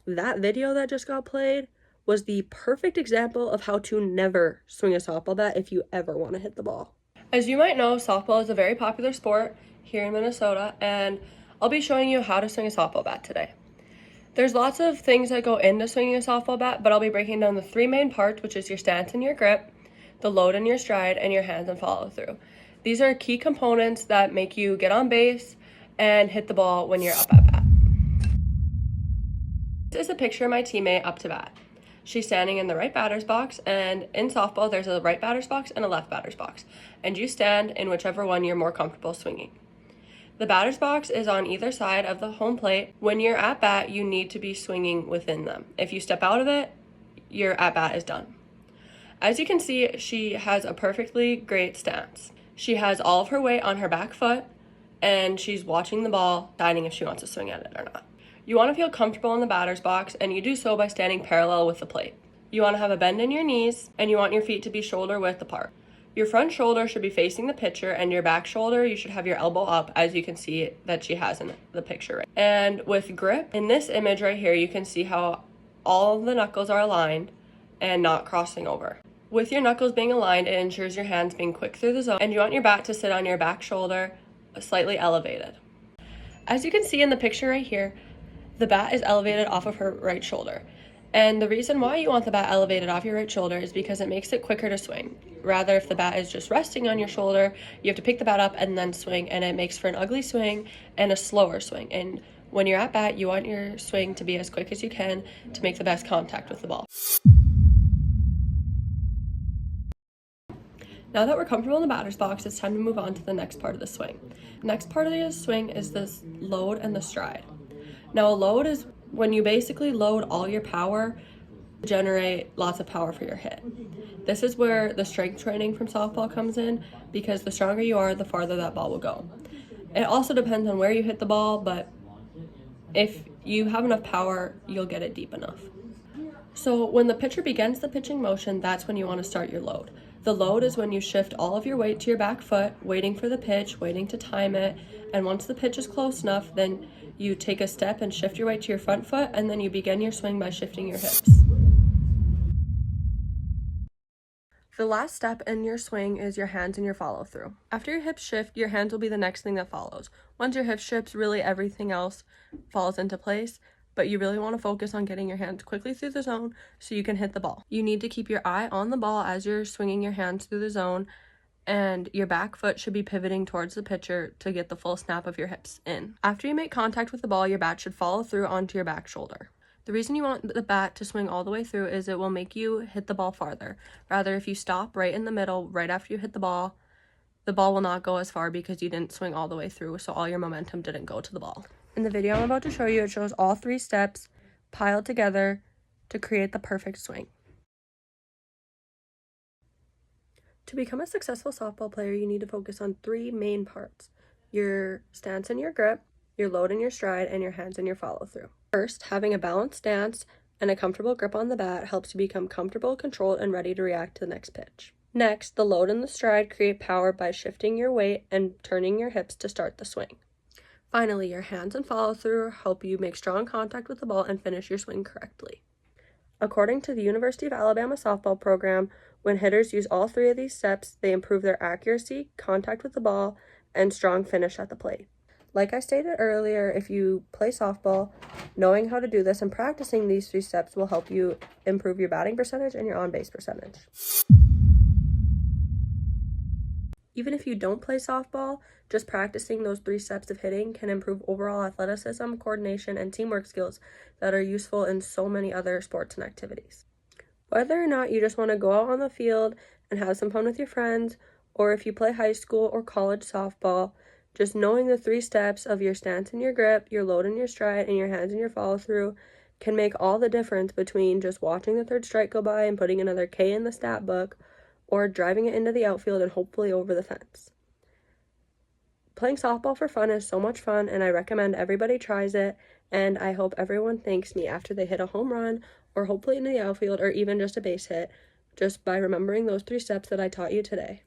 That video that just got played was the perfect example of how to never swing a softball bat if you ever want to hit the ball. As you might know, softball is a very popular sport here in Minnesota, and I'll be showing you how to swing a softball bat today. There's lots of things that go into swinging a softball bat, but I'll be breaking down the three main parts, which is your stance and your grip, the load and your stride, and your hands and follow through. These are key components that make you get on base and hit the ball when you're up at bat. This is a picture of my teammate up to bat. She's standing in the right batter's box, and in softball there's a right batter's box and a left batter's box, and you stand in whichever one you're more comfortable swinging. The batter's box is on either side of the home plate. When you're at bat, you need to be swinging within them. If you step out of it, your at bat is done. As you can see, she has a perfectly great stance. She has all of her weight on her back foot, and she's watching the ball, deciding if she wants to swing at it or not. You want to feel comfortable in the batter's box, and you do so by standing parallel with the plate. You want to have a bend in your knees, and you want your feet to be shoulder width apart. Your front shoulder should be facing the pitcher, and your back shoulder, you should have your elbow up, as you can see that she has in the picture. Right? And with grip, in this image right here, you can see how all of the knuckles are aligned and not crossing over. With your knuckles being aligned, it ensures your hands being quick through the zone, and you want your bat to sit on your back shoulder, slightly elevated. As you can see in the picture right here, the bat is elevated off of her right shoulder. And the reason why you want the bat elevated off your right shoulder is because it makes it quicker to swing. Rather, if the bat is just resting on your shoulder, you have to pick the bat up and then swing, and it makes for an ugly swing and a slower swing. And when you're at bat, you want your swing to be as quick as you can to make the best contact with the ball. Now that we're comfortable in the batter's box, it's time to move on to the next part of the swing. The next part of the swing is this load and the stride. Now, a load is when you basically load all your power to generate lots of power for your hit. This is where the strength training from softball comes in, because the stronger you are, the farther that ball will go. It also depends on where you hit the ball, but if you have enough power, you'll get it deep enough. So when the pitcher begins the pitching motion, that's when you want to start your load. The load is when you shift all of your weight to your back foot, waiting for the pitch, waiting to time it, and once the pitch is close enough, then you take a step and shift your weight to your front foot, and then you begin your swing by shifting your hips. The last step in your swing is your hands and your follow through. After your hips shift, your hands will be the next thing that follows. Once your hips shift, really everything else falls into place, but you really want to focus on getting your hands quickly through the zone so you can hit the ball. You need to keep your eye on the ball as you're swinging your hands through the zone, and your back foot should be pivoting towards the pitcher to get the full snap of your hips in. After you make contact with the ball, your bat should follow through onto your back shoulder. The reason you want the bat to swing all the way through is it will make you hit the ball farther. Rather, if you stop right in the middle, right after you hit the ball will not go as far because you didn't swing all the way through, so all your momentum didn't go to the ball. In the video I'm about to show you, it shows all three steps piled together to create the perfect swing. To become a successful softball player, you need to focus on three main parts: your stance and your grip, your load and your stride, and your hands and your follow through. First, having a balanced stance and a comfortable grip on the bat helps you become comfortable, controlled, and ready to react to the next pitch. Next, the load and the stride create power by shifting your weight and turning your hips to start the swing. Finally, your hands and follow through help you make strong contact with the ball and finish your swing correctly. According to the University of Alabama softball program, when hitters use all three of these steps, they improve their accuracy, contact with the ball, and strong finish at the plate. Like I stated earlier, if you play softball, knowing how to do this and practicing these three steps will help you improve your batting percentage and your on-base percentage. Even if you don't play softball, just practicing those three steps of hitting can improve overall athleticism, coordination, and teamwork skills that are useful in so many other sports and activities. Whether or not you just want to go out on the field and have some fun with your friends, or if you play high school or college softball, just knowing the three steps of your stance and your grip, your load and your stride, and your hands and your follow through can make all the difference between just watching the third strike go by and putting another K in the stat book, or driving it into the outfield and hopefully over the fence. Playing softball for fun is so much fun, and I recommend everybody tries it, and I hope everyone thanks me after they hit a home run, or hopefully into the outfield, or even just a base hit, just by remembering those three steps that I taught you today.